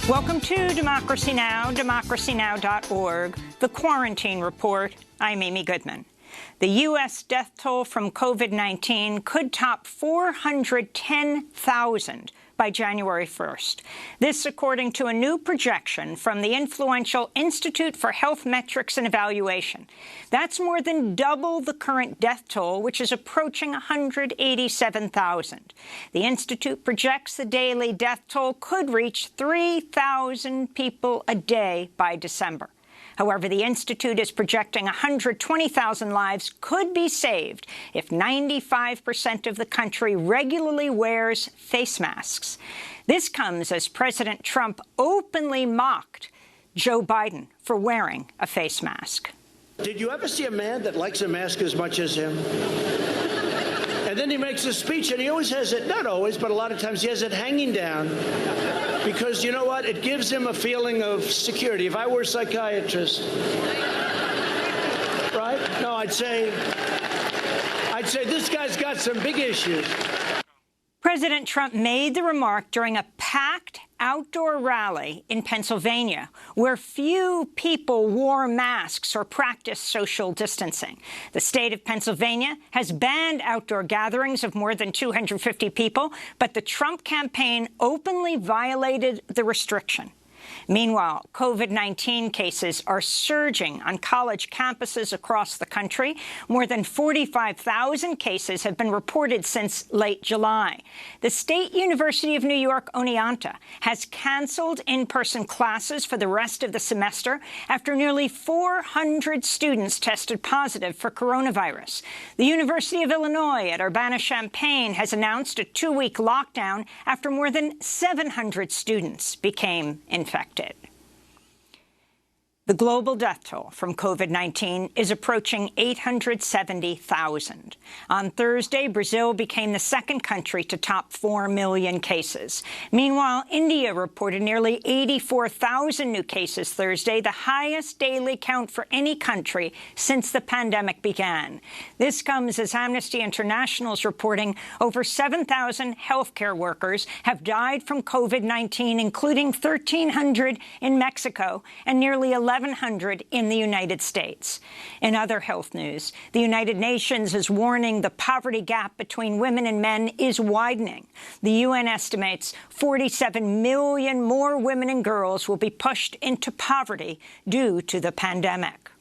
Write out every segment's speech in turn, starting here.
Welcome to Democracy Now!, democracynow.org, The Quarantine Report. I'm Amy Goodman. The U.S. death toll from COVID-19 could top 410,000 by January 1st. This, according to a new projection from the influential Institute for Health Metrics and Evaluation. That's more than double the current death toll, which is approaching 187,000. The Institute projects the daily death toll could reach 3,000 people a day by December. However, the Institute is projecting 120,000 lives could be saved if 95% of the country regularly wears face masks. This comes as President Trump openly mocked Joe Biden for wearing a face mask. Did you ever see a man that likes a mask as much as him? And then he makes a speech, and he always has it, not always, but a lot of times he has it hanging down. Because you know what? It gives him a feeling of security. If I were a psychiatrist, right? No, I'd say this guy's got some big issues. President Trump made the remark during a packed outdoor rally in Pennsylvania, where few people wore masks or practiced social distancing. The state of Pennsylvania has banned outdoor gatherings of more than 250 people, but the Trump campaign openly violated the restriction. Meanwhile, COVID-19 cases are surging on college campuses across the country. More than 45,000 cases have been reported since late July. The State University of New York, Oneonta, has canceled in-person classes for the rest of the semester after nearly 400 students tested positive for coronavirus. The University of Illinois at Urbana-Champaign has announced a 2-week lockdown after more than 700 students became infected. The global death toll from COVID-19 is approaching 870,000. On Thursday, Brazil became the second country to top 4 million cases. Meanwhile, India reported nearly 84,000 new cases Thursday, the highest daily count for any country since the pandemic began. This comes as Amnesty International is reporting over 7,000 healthcare workers have died from COVID-19, including 1,300 in Mexico and nearly 1,100 in the United States. In other health news, the United Nations is warning the poverty gap between women and men is widening. The UN estimates 47 million more women and girls will be pushed into poverty due to the pandemic.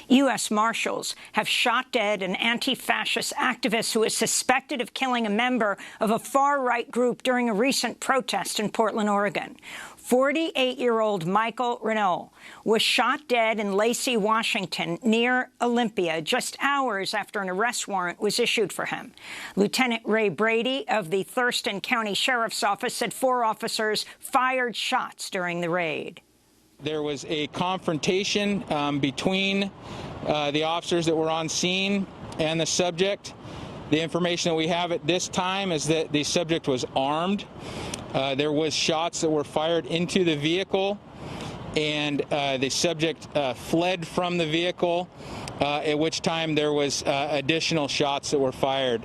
U.S. Marshals have shot dead an anti-fascist activist who is suspected of killing a member of a far-right group during a recent protest in Portland, Oregon. 48-year-old Michael Renault was shot dead in Lacey, Washington, near Olympia, just hours after an arrest warrant was issued for him. Lieutenant Ray Brady of the Thurston County Sheriff's Office said 4 officers fired shots during the raid. There was a confrontation between the officers that were on scene and the subject. The information that we have at this time is that the subject was armed. There was shots that were fired into the vehicle, and the subject fled from the vehicle, at which time there was additional shots that were fired.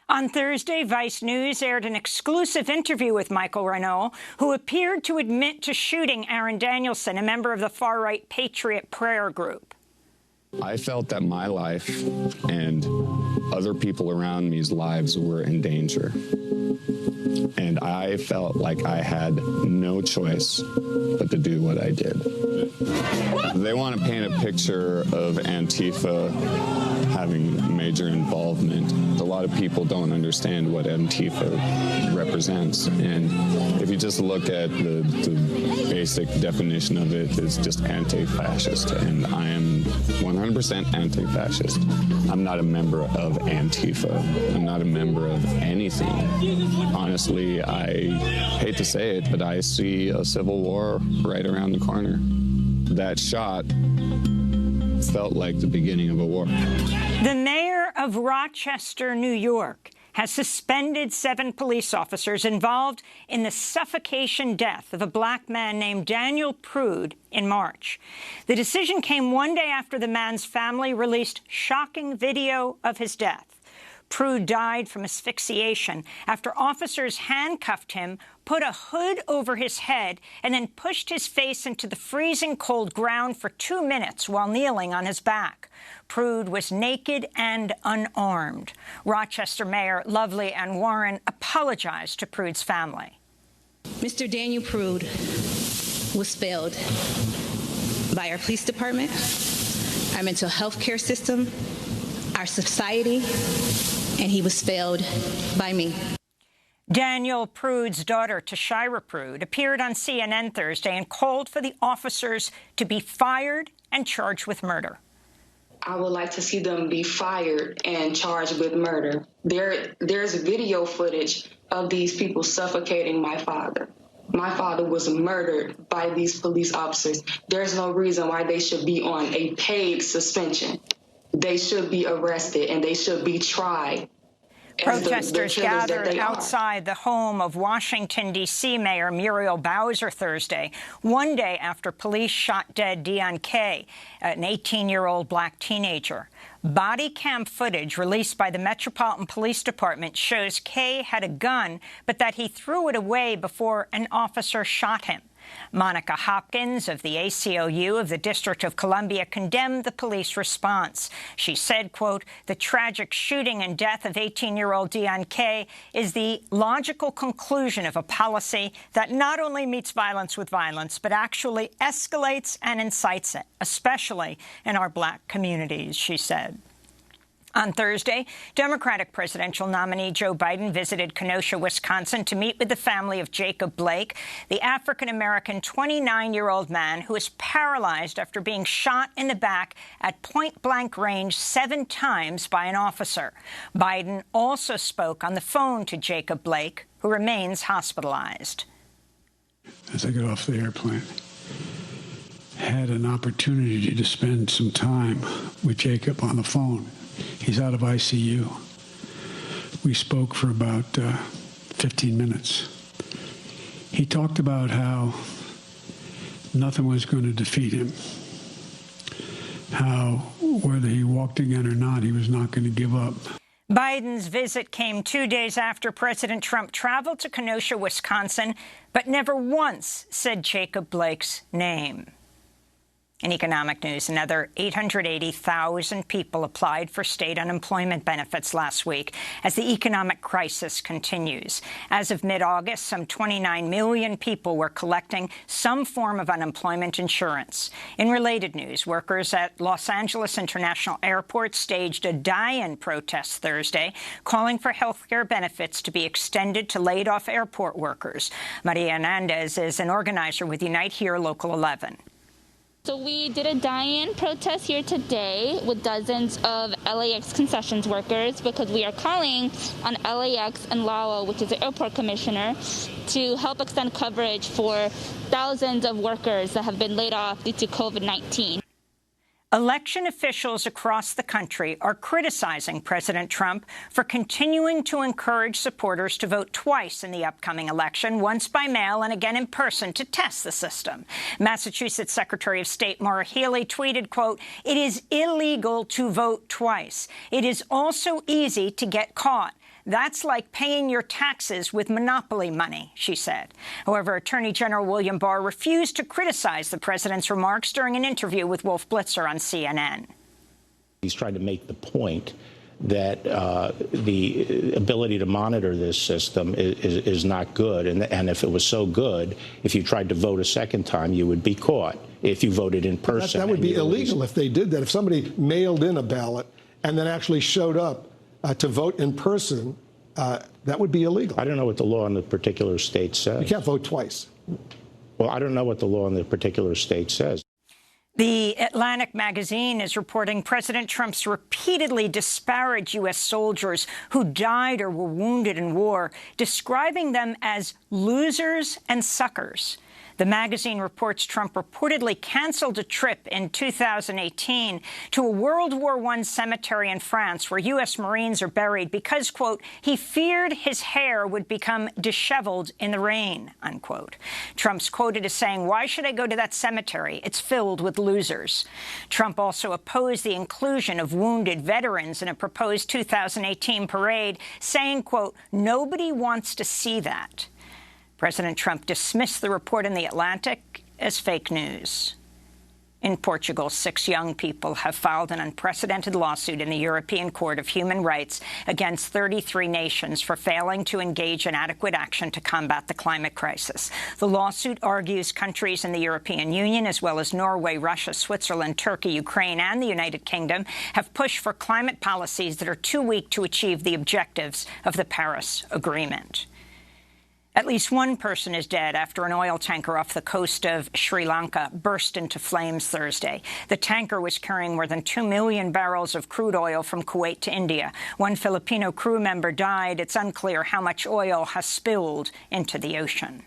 On Thursday, Vice News aired an exclusive interview with Michael Renault, who appeared to admit to shooting Aaron Danielson, a member of the far-right Patriot Prayer Group. I felt that my life and other people around me's lives were in danger. And I felt like I had no choice but to do what I did. They want to paint a picture of Antifa having major involvement. A lot of people don't understand what Antifa represents. And if you just look at the basic definition of it, it's just anti-fascist. And I am 100% anti-fascist. I'm not a member of Antifa. I'm not a member of anything. Honestly, I hate to say it, but I see a civil war right around the corner. That shot felt like the beginning of a war. The mayor of Rochester, New York, has suspended 7 police officers involved in the suffocation death of a black man named Daniel Prude in March. The decision came one day after the man's family released shocking video of his death. Prude died from asphyxiation after officers handcuffed him, put a hood over his head, and then pushed his face into the freezing cold ground for 2 minutes while kneeling on his back. Prude was naked and unarmed. Rochester Mayor Lovely Ann Warren apologized to Prude's family. Mr. Daniel Prude was failed by our police department, our mental health care system, our society, and he was failed by me. Daniel Prude's daughter, Tashira Prude, appeared on CNN Thursday and called for the officers to be fired and charged with murder. I would like to see them be fired and charged with murder. There's video footage of these people suffocating my father. My father was murdered by these police officers. There's no reason why they should be on a paid suspension. They should be arrested and they should be tried. Protesters gathered outside the home of Washington, D.C. Mayor Muriel Bowser Thursday, one day after police shot dead Deon Kay, an 18-year-old black teenager. Body cam footage released by the Metropolitan Police Department shows Kay had a gun, but that he threw it away before an officer shot him. Monica Hopkins of the ACLU of the District of Columbia condemned the police response. She said, quote, "The tragic shooting and death of 18-year-old Deon Kay is the logical conclusion of a policy that not only meets violence with violence, but actually escalates and incites it, especially in our black communities," she said. On Thursday, Democratic presidential nominee Joe Biden visited Kenosha, Wisconsin, to meet with the family of Jacob Blake, the African-American 29-year-old man who was paralyzed after being shot in the back at point-blank range 7 times by an officer. Biden also spoke on the phone to Jacob Blake, who remains hospitalized. As I got off the airplane, I had an opportunity to spend some time with Jacob on the phone. He's out of ICU. We spoke for about 15 minutes. He talked about how nothing was going to defeat him, how whether he walked again or not, he was not going to give up. Biden's visit came 2 days after President Trump traveled to Kenosha, Wisconsin, but never once said Jacob Blake's name. In economic news, another 880,000 people applied for state unemployment benefits last week as the economic crisis continues. As of mid-August, some 29 million people were collecting some form of unemployment insurance. In related news, workers at Los Angeles International Airport staged a die-in protest Thursday, calling for health care benefits to be extended to laid-off airport workers. Maria Hernandez is an organizer with Unite Here Local 11. So we did a die-in protest here today with dozens of LAX concessions workers because we are calling on LAX and LAWA, which is the airport commissioner, to help extend coverage for thousands of workers that have been laid off due to COVID-19. Election officials across the country are criticizing President Trump for continuing to encourage supporters to vote twice in the upcoming election, once by mail and again in person, to test the system. Massachusetts Secretary of State Maura Healey tweeted, quote, "It is illegal to vote twice. It is also easy to get caught. That's like paying your taxes with monopoly money," she said. However, Attorney General William Barr refused to criticize the president's remarks during an interview with Wolf Blitzer on CNN. He's trying to make the point that the ability to monitor this system is not good. And if it was so good, if you tried to vote a second time, you would be caught if you voted in person. That would be illegal if they did that. If somebody mailed in a ballot and then actually showed up to vote in person, that would be illegal. I don't know what the law in the particular state says. You can't vote twice. Well, I don't know what the law in the particular state says. The Atlantic magazine is reporting President Trump's repeatedly disparaged U.S. soldiers who died or were wounded in war, describing them as losers and suckers. The magazine reports Trump reportedly canceled a trip in 2018 to a World War I cemetery in France where U.S. Marines are buried because, quote, he feared his hair would become disheveled in the rain, unquote. Trump's quoted as saying, "Why should I go to that cemetery? It's filled with losers." Trump also opposed the inclusion of wounded veterans in a proposed 2018 parade, saying, quote, "Nobody wants to see that." President Trump dismissed the report in The Atlantic as fake news. In Portugal, 6 young people have filed an unprecedented lawsuit in the European Court of Human Rights against 33 nations for failing to engage in adequate action to combat the climate crisis. The lawsuit argues countries in the European Union, as well as Norway, Russia, Switzerland, Turkey, Ukraine, and the United Kingdom, have pushed for climate policies that are too weak to achieve the objectives of the Paris Agreement. At least one person is dead after an oil tanker off the coast of Sri Lanka burst into flames Thursday. The tanker was carrying more than 2 million barrels of crude oil from Kuwait to India. One Filipino crew member died. It's unclear how much oil has spilled into the ocean.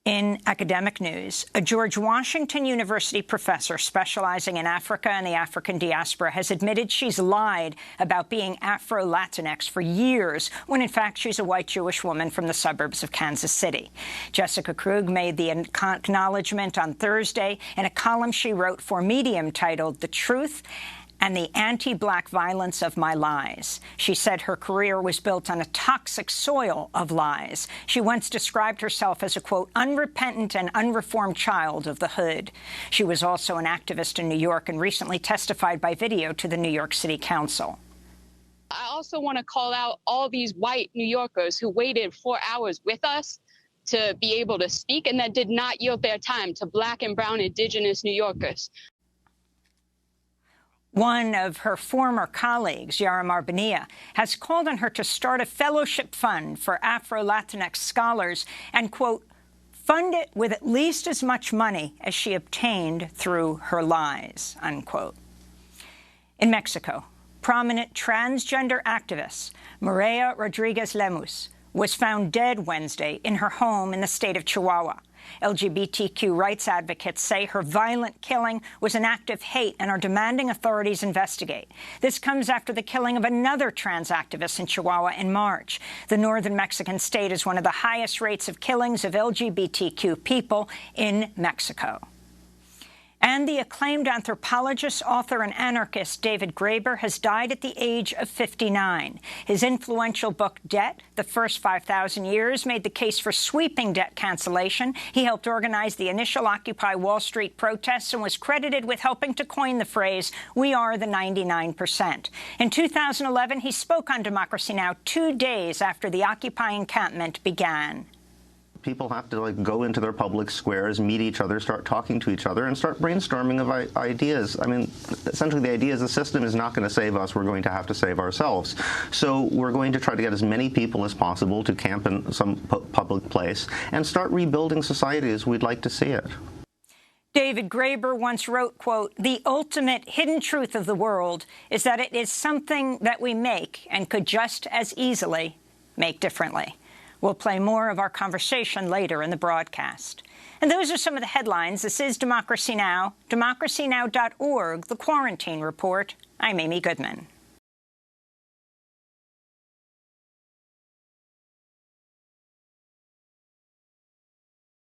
In academic news, a George Washington University professor specializing in Africa and the African diaspora has admitted she's lied about being Afro-Latinx for years, when in fact she's a white Jewish woman from the suburbs of Kansas City. Jessica Krug made the acknowledgement on Thursday in a column she wrote for Medium titled "The Truth and the Anti-Black Violence of My Lies." She said her career was built on a toxic soil of lies. She once described herself as a, quote, unrepentant and unreformed child of the hood. She was also an activist in New York and recently testified by video to the New York City Council. I also want to call out all these white New Yorkers who waited 4 hours with us to be able to speak and that did not yield their time to Black and brown indigenous New Yorkers. One of her former colleagues, Yaramar Benia, has called on her to start a fellowship fund for Afro-Latinx scholars and, quote, fund it with at least as much money as she obtained through her lies, unquote. In Mexico, prominent transgender activist Maria Rodriguez Lemus was found dead Wednesday in her home in the state of Chihuahua. LGBTQ rights advocates say her violent killing was an act of hate and are demanding authorities investigate. This comes after the killing of another trans activist in Chihuahua in March. The northern Mexican state has one of the highest rates of killings of LGBTQ people in Mexico. And the acclaimed anthropologist, author, and anarchist David Graeber has died at the age of 59. His influential book, Debt, The First 5,000 Years, made the case for sweeping debt cancellation. He helped organize the initial Occupy Wall Street protests and was credited with helping to coin the phrase, "We are the 99%. In 2011, he spoke on Democracy Now! 2 days after the Occupy encampment began. People have to go into their public squares, meet each other, start talking to each other, and start brainstorming of ideas. I mean, essentially the idea is the system is not going to save us. We're going to have to save ourselves. So we're going to try to get as many people as possible to camp in some public place and start rebuilding society as we'd like to see it. David Graeber once wrote, quote, "The ultimate hidden truth of the world is that it is something that we make and could just as easily make differently." We'll play more of our conversation later in the broadcast. And those are some of the headlines. This is Democracy Now!, democracynow.org, The Quarantine Report. I'm Amy Goodman.